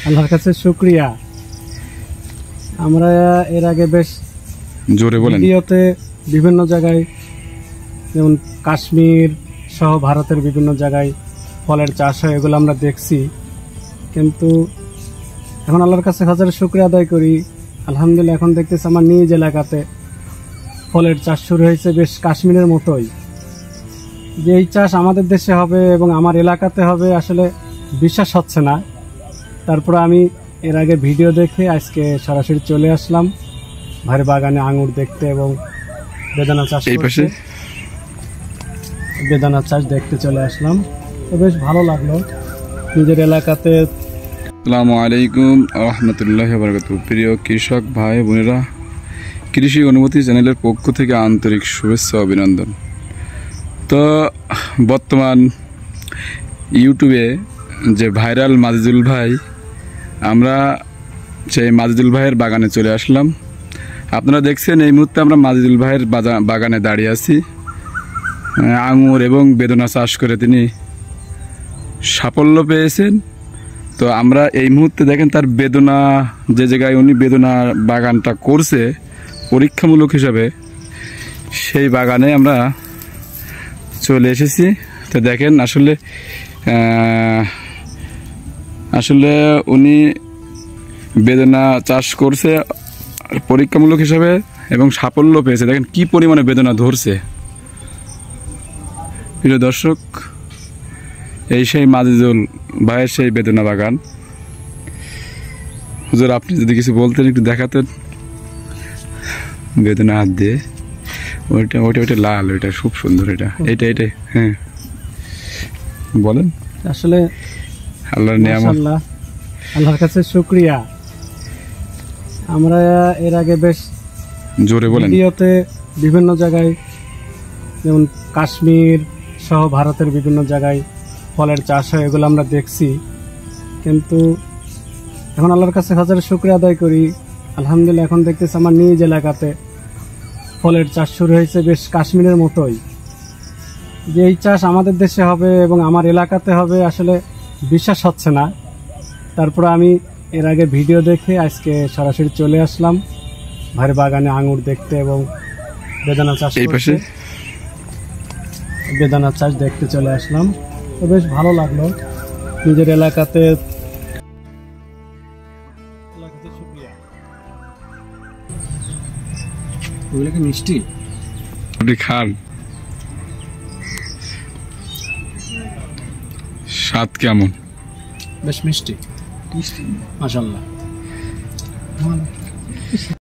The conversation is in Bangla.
আল্লাহর কাছে শুকরিয়া। আমরা এর আগে বেশ জোরে বলেন ভিডিওতে বিভিন্ন জায়গায় যেমন কাশ্মীর সহ ভারতের বিভিন্ন জায়গায় ফলের চাষ হয়, এগুলো আমরা দেখছি। কিন্তু এখন আল্লাহর কাছে হাজার শুকরিয়া আদায় করি, আলহামদুলিল্লাহ এখন দেখতেছি আমার নিজ এলাকাতে ফলের চাষ শুরু হয়েছে বেশ কাশ্মীরের মতোই। যে এই চাষ আমাদের দেশে হবে এবং আমার এলাকাতে হবে আসলে বিশ্বাস হচ্ছে না। তারপর আমি এর আগে ভিডিও দেখে আজকে সরাসরি চলে আসলাম ভাইয়ের বাগানে আঙুর দেখতে এবং বেদানা চাষ করতে। বেদানা চাষ দেখতে চলে আসলাম, তো বেশ ভালো লাগলো নিজের এলাকাতে। আসসালামু আলাইকুম রহমতুল্লাহ বারাকাতুহু। প্রিয় কৃষক ভাই বোনেরা, কৃষি অনুমতি চ্যানেলের পক্ষ থেকে আন্তরিক শুভেচ্ছা অভিনন্দন। তো বর্তমান ইউটিউবে যে ভাইরাল মাজেদুল ভাই, আমরা সেই মাজেদুল ভাইয়ের বাগানে চলে আসলাম। আপনারা দেখছেন এই মুহূর্তে আমরা মাজেদুল ভাইয়ের বাগানে দাঁড়িয়ে আছি। আঙুর এবং বেদনা চাষ করে তিনি সাফল্য পেয়েছেন। তো আমরা এই মুহূর্তে দেখেন তার বেদনা, যে জায়গায় উনি বেদনা বাগানটা করছে পরীক্ষামূলক হিসাবে, সেই বাগানে আমরা চলে এসেছি। তো দেখেন আসলে উনি বেদনা চাষ করছে পরীক্ষামূলক হিসাবে এবং সাফল্য পেয়েছে। দেখেন কি পরিমাণে বেদনা ধরছে। প্রিয় দর্শক, এই সেই মাজেদুল ভাইয়ের সেই বেদনা বাগান। হুজুর, আপনি যদি কিছু বলতেন, একটু দেখাতেন বেদনা হাত দিয়ে। ওইটা লাল, ওইটা খুব সুন্দর। এটা হ্যাঁ, বলেন। আসলে আল্লাহর নিয়ামত, আল্লাহর কাছে শুকরিয়া। আমরা এর আগে বেশ জোরে বলেন ভিডিওতে বিভিন্ন জায়গায় যেমন কাশ্মীর সহ ভারতের বিভিন্ন জায়গায় ফলের চাষ হয়, এগুলো আমরা দেখছি। কিন্তু এখন আল্লাহর কাছে হাজার শুকরিয়া আদায় করি, আলহামদুলিল্লাহ এখন দেখতেছি আমার নিজ এলাকাতে ফলের চাষ শুরু হয়েছে বেশ কাশ্মীরের মতোই। যে এই চাষ আমাদের দেশে হবে এবং আমার এলাকাতে হবে আসলে বিশ্বাস হচ্ছে না। তারপর আমি এর আগে ভিডিও দেখে আজকে সরাসরি চলে আসলাম ভাইয়ের বাগানে আঙুর দেখতে এবং বেদানা চাষ করতে। বেদানা চাষ দেখতে চলে আসলাম, তো বেশ ভালো লাগলো নিজের এলাকাতে। মিষ্টি আপনি খান, স্বাদ কেমন? বেশ মিষ্টি, মাশাআল্লাহ।